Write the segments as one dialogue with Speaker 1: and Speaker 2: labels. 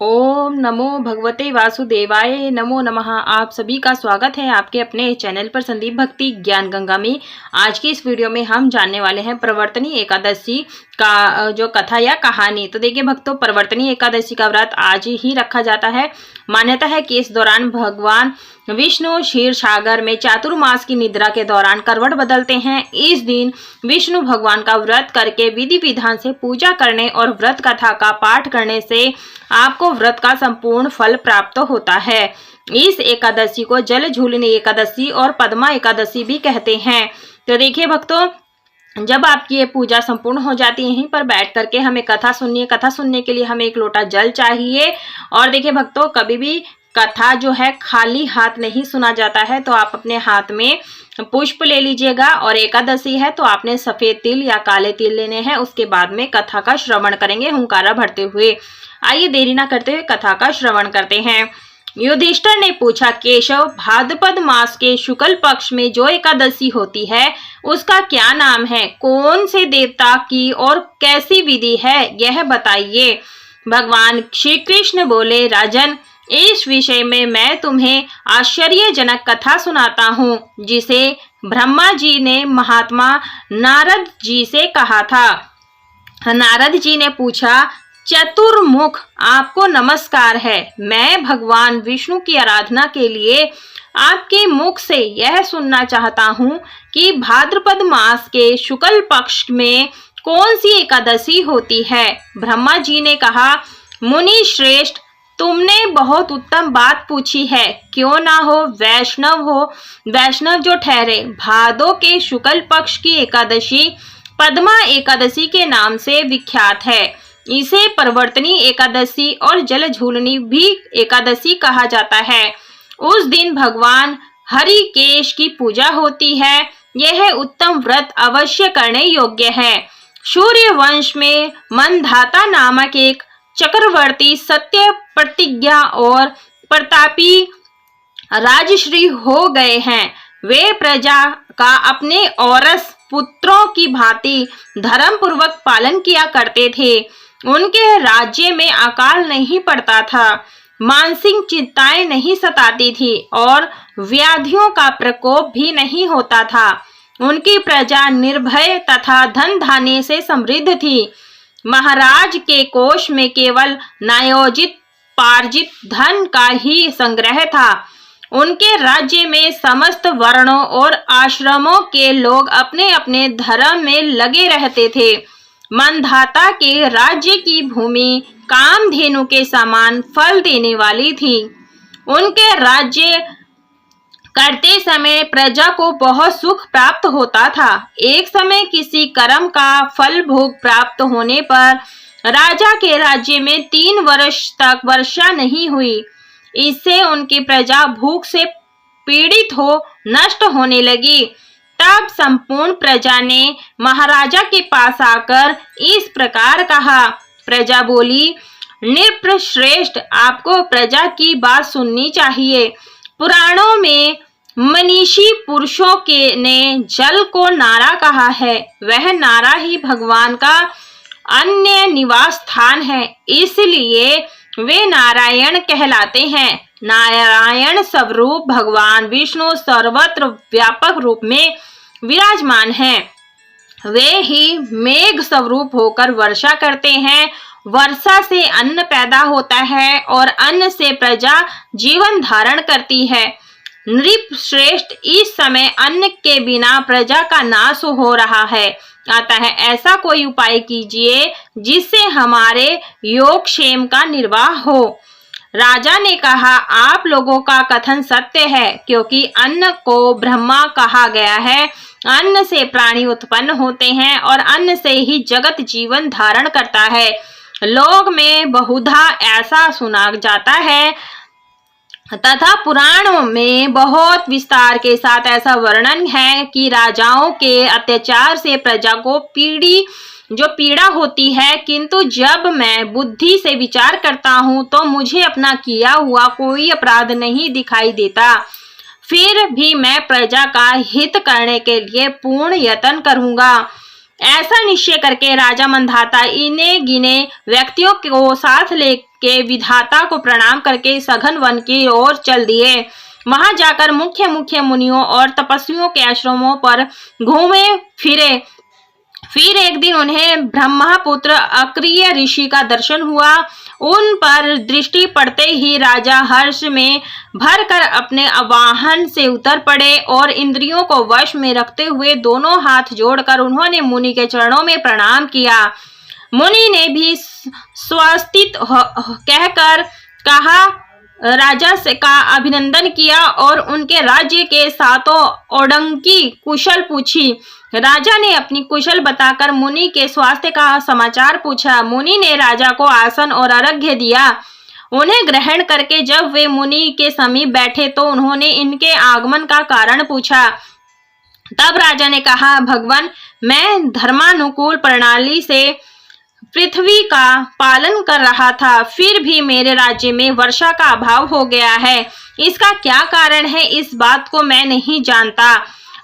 Speaker 1: ओम नमो भगवते वासुदेवाय नमो नमः। आप सभी का स्वागत है आपके अपने चैनल पर संदीप भक्ति ज्ञान गंगा में। आज की इस वीडियो में हम जानने वाले हैं प्रवर्तनी एकादशी का जो कथा या कहानी। तो देखिए भक्तों, प्रवर्तनी एकादशी का व्रत आज ही रखा जाता है। मान्यता है कि इस दौरान भगवान विष्णु क्षीर सागर में चातुर्मास की निद्रा के दौरान करवट बदलते हैं। इस दिन विष्णु भगवान का व्रत करके विधि विधान से पूजा करने और व्रत कथा का पाठ करने से आपको व्रत का संपूर्ण फल प्राप्त होता है। इस एकादशी को जल झूलनी एकादशी और पद्मा एकादशी भी कहते हैं। तो देखिए भक्तों, जब आपकी ये पूजा संपूर्ण हो जाती है, यहीं पर बैठ करके हमें कथा सुनिए। कथा सुनने के लिए हमें एक लोटा जल चाहिए। और देखिए भक्तों, कभी भी कथा जो है खाली हाथ नहीं सुना जाता है, तो आप अपने हाथ में पुष्प ले लीजिएगा। और एकादशी है तो आपने सफेद तिल या काले तिल लेने हैं। उसके बाद में कथा का श्रवण करेंगे हुंकारा भरते हुए। आइए देरी ना करते हुए कथा का श्रवण करते हैं। युधिष्ठिर ने पूछा, केशव, भाद्रपद मास के शुक्ल पक्ष में जो एकादशी होती है उसका क्या नाम है? कौन से देवता की और कैसी विधि है, यह बताइए। भगवान श्री कृष्ण बोले, राजन, इस विषय में मैं तुम्हें आश्चर्यजनक कथा सुनाता हूँ, जिसे ब्रह्मा जी ने महात्मा नारद जी से कहा था। नारद जी ने पूछा, चतुर्मुख, आपको नमस्कार है। मैं भगवान विष्णु की आराधना के लिए आपके मुख से यह सुनना चाहता हूँ कि भाद्रपद मास के शुक्ल पक्ष में कौन सी एकादशी होती है। ब्रह्मा जी ने कहा, मुनि श्रेष्ठ, तुमने बहुत उत्तम बात पूछी है। क्यों ना हो वैष्णव जो ठहरे। भादो के शुक्ल पक्ष की एकादशी पद्मा एकादशी के नाम से विख्यात है। इसे प्रवर्तनी एकादशी और जल झूलनी भी एकादशी कहा जाता है। उस दिन भगवान हरिकेश की पूजा होती है। यह उत्तम व्रत अवश्य करने योग्य है। सूर्य वंश में मंधाता नामक एक चक्रवर्ती सत्य प्रतिज्ञा और प्रतापी राजश्री हो गए हैं। वे प्रजा का अपने औरस पुत्रों की भांति धर्म पूर्वक पालन किया करते थे। उनके राज्य में अकाल नहीं पड़ता था, मानसिक चिंताएं नहीं सताती थी और व्याधियों का प्रकोप भी नहीं होता था। उनकी प्रजा निर्भय तथा धन धान्य से समृद्ध थी। महाराज के कोष में केवल न्यायोजित पार्जित धन का ही संग्रह था। उनके राज्य में समस्त वर्णों और आश्रमों के लोग अपने अपने धर्म में लगे रहते थे। मंधाता के राज्य की भूमि कामधेनु के समान फल देने वाली थी। उनके राज्य करते समय प्रजा को बहुत सुख प्राप्त होता था। एक समय किसी कर्म का फल भोग प्राप्त होने पर राजा के राज्य में 3 वर्ष तक वर्षा नहीं हुई। इससे उनकी प्रजा भूख से पीड़ित हो नष्ट होने लगी। तब संपूर्ण प्रजा ने महाराजा के पास आकर इस प्रकार कहा। प्रजा बोली, नृप श्रेष्ठ, आपको प्रजा की बात सुननी चाहिए। पुराणों में मनीषी पुरुषों के ने जल को नारा कहा है। वह नारा ही भगवान का अन्य निवास स्थान है, इसलिए वे नारायण कहलाते हैं। नारायण स्वरूप भगवान विष्णु सर्वत्र व्यापक रूप में विराजमान हैं। वे ही मेघ स्वरूप होकर वर्षा करते हैं। वर्षा से अन्न पैदा होता है और अन्न से प्रजा जीवन धारण करती है। नृप श्रेष्ठ, इस समय अन्न के बिना प्रजा का नाश हो रहा है। अतः ऐसा कोई उपाय कीजिए जिससे हमारे योगक्षेम का निर्वाह हो। राजा ने कहा, आप लोगों का कथन सत्य है, क्योंकि अन्न को ब्रह्मा कहा गया है। अन्न से प्राणी उत्पन्न होते हैं और अन्न से ही जगत जीवन धारण करता है। लोक में बहुधा ऐसा सुना जाता है तथा पुराणों में बहुत विस्तार के साथ ऐसा वर्णन है कि राजाओं के अत्याचार से प्रजा को पीड़ा होती है। किंतु जब मैं बुद्धि से विचार करता हूँ तो मुझे अपना किया हुआ कोई अपराध नहीं दिखाई देता। फिर भी मैं प्रजा का हित करने के लिए पूर्ण यत्न करूंगा। ऐसा निश्चय करके राजा मंधाता इन्हें गिने व्यक्तियों को साथ के विधाता को प्रणाम करके सघन वन की ओर चल दिए। वहां जाकर मुख्य मुख्य मुनियों और तपस्वियों के आश्रमों पर घूमे फिरे। फिर एक दिन उन्हें ब्रह्मपुत्र अक्रिय ऋषि का दर्शन हुआ। उन पर दृष्टि पड़ते ही राजा हर्ष में भरकर अपने वाहन से उतर पड़े और इंद्रियों को वश में रखते हुए दोनों हाथ जोड़कर उन्होंने मुनि के चरणों में प्रणाम किया। मुनि ने भी स्वस्तित कहकर कहा, राजा से का अभिनंदन किया और उनके राज्य के सातों ओडंकी कुशल पूछी। राजा ने अपनी कुशल बताकर मुनि के स्वास्थ्य का समाचार पूछा। मुनि ने राजा को आसन और अर्घ्य दिया। उन्हें ग्रहण करके जब वे मुनि के समीप बैठे तो उन्होंने इनके आगमन का कारण पूछा। तब राजा ने कहा, भगवान, मैं धर्मानुकूल प्रणाली से पृथ्वी का पालन कर रहा था, फिर भी मेरे राज्य में वर्षा का अभाव हो गया है। इसका क्या कारण है, इस बात को मैं नहीं जानता।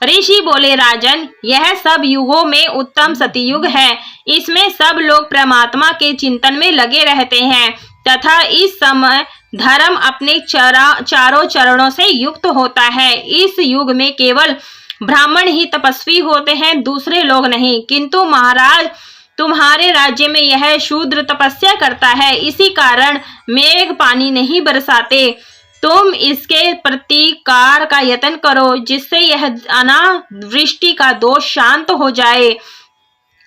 Speaker 1: ऋषि बोले, राजन, यह सब युगों में उत्तम सतयुग है। इसमें सब लोग परमात्मा के चिंतन में लगे रहते हैं तथा इस समय धर्म अपने चारों चरणों से युक्त होता है। इस युग में केवल ब्राह्मण ही तपस्वी होते हैं, दूसरे लोग नहीं। किंतु महाराज, तुम्हारे राज्य में यह शूद्र तपस्या करता है, इसी कारण मेघ पानी नहीं बरसाते। तुम इसके प्रतिकार का यत्न करो जिससे यह अनावृष्टि का दोष शांत हो जाए।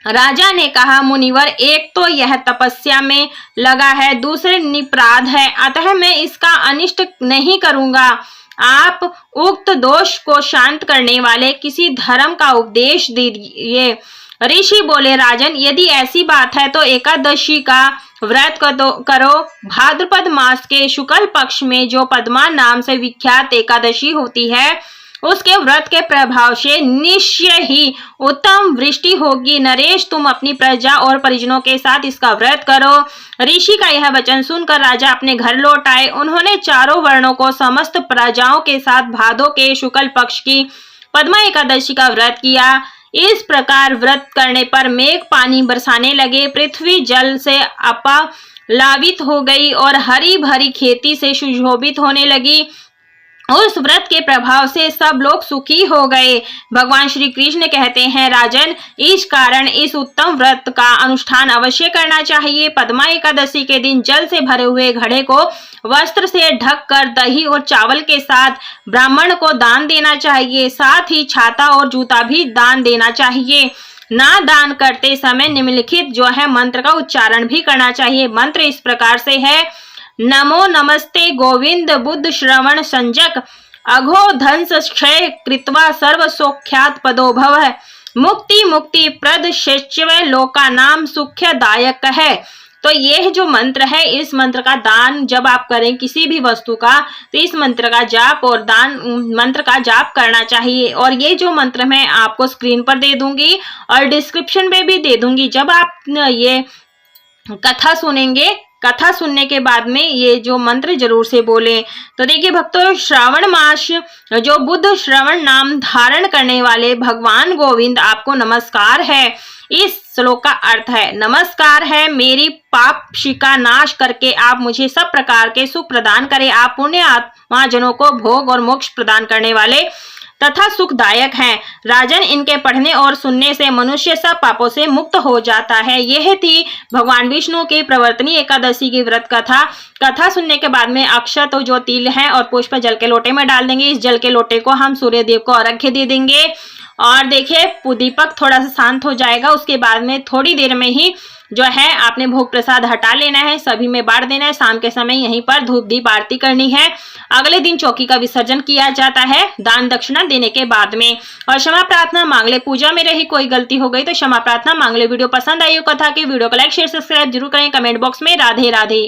Speaker 1: राजा ने कहा, मुनिवर, एक तो यह तपस्या में लगा है, दूसरे निपराध है, अतः मैं इसका अनिष्ट नहीं करूंगा। आप उक्त दोष को शांत करने वाले किसी धर्म का उपदेश दीजिए। ऋषि बोले, राजन, यदि ऐसी बात है तो एकादशी का व्रत करो। भाद्रपद मास के शुक्ल पक्ष में जो पद्मा नाम से विख्यात एकादशी होती है, उसके व्रत के प्रभाव से निश्चय ही उत्तम वृष्टि होगी। नरेश, तुम अपनी प्रजा और परिजनों के साथ इसका व्रत करो। ऋषि का यह वचन सुनकर राजा अपने घर लौट आए। उन्होंने चारों वर्णों को समस्त प्रजाओं के साथ भादो के शुक्ल पक्ष की पद्मा एकादशी का व्रत किया। इस प्रकार व्रत करने पर मेघ पानी बरसाने लगे, पृथ्वी जल से अपलावित हो गई और हरी भरी खेती से सुशोभित होने लगी। उस व्रत के प्रभाव से सब लोग सुखी हो गए। भगवान श्री कृष्ण कहते हैं, राजन, इस कारण इस उत्तम व्रत का अनुष्ठान अवश्य करना चाहिए। पद्मा एकादशी के दिन जल से भरे हुए घड़े को वस्त्र से ढककर दही और चावल के साथ ब्राह्मण को दान देना चाहिए। साथ ही छाता और जूता भी दान देना चाहिए। ना दान करते समय निम्नलिखित जो है मंत्र का उच्चारण भी करना चाहिए। मंत्र इस प्रकार से है, नमो नमस्ते गोविंद बुद्ध श्रवण संजक अघो धंस क्षय कृत्वा सर्व सौख्यात पदो भव। मुक्ति मुक्ति प्रद शिष्य लोका नाम सुख्यदायक है। तो यह जो मंत्र है, इस मंत्र का दान जब आप करें किसी भी वस्तु का, तो इस मंत्र का जाप और दान मंत्र का जाप करना चाहिए। और ये जो मंत्र मैं आपको स्क्रीन पर दे दूंगी और डिस्क्रिप्शन में भी दे दूंगी। जब आप ये कथा सुनेंगे, कथा सुनने के बाद में ये जो मंत्र जरूर से बोलें। तो देखिए भक्तों, श्रावण मास जो बुद्ध श्रवण नाम धारण करने वाले भगवान गोविंद, आपको नमस्कार है। इस श्लोक का अर्थ है, नमस्कार है, मेरी पाप शिका नाश करके आप मुझे सब प्रकार के सुख प्रदान करें। आप पुण्य आत्मा जनों को भोग और मोक्ष प्रदान करने वाले तथा सुखदायक हैं। राजन, इनके पढ़ने और सुनने से मनुष्य सब पापों से मुक्त हो जाता है। यह थी भगवान विष्णु की प्रवर्तनी एकादशी की व्रत कथा। कथा सुनने के बाद में अक्षत जो तिल है और पुष्प जल के लोटे में डाल देंगे। इस जल के लोटे को हम सूर्य देव को अर्घ्य दे देंगे। और देखिए दीपक थोड़ा सा शांत हो जाएगा, उसके बाद में थोड़ी देर में ही जो है आपने भोग प्रसाद हटा लेना है, सभी में बांट देना है। शाम के समय यहीं पर धूप दीप आरती करनी है। अगले दिन चौकी का विसर्जन किया जाता है दान दक्षिणा देने के बाद में। और क्षमा प्रार्थना मांग ले, पूजा में रही कोई गलती हो गई तो क्षमा प्रार्थना मांग ले। वीडियो पसंद आई हो कथा की, वीडियो को लाइक शेयर सब्सक्राइब जरूर करें। कमेंट बॉक्स में राधे राधे।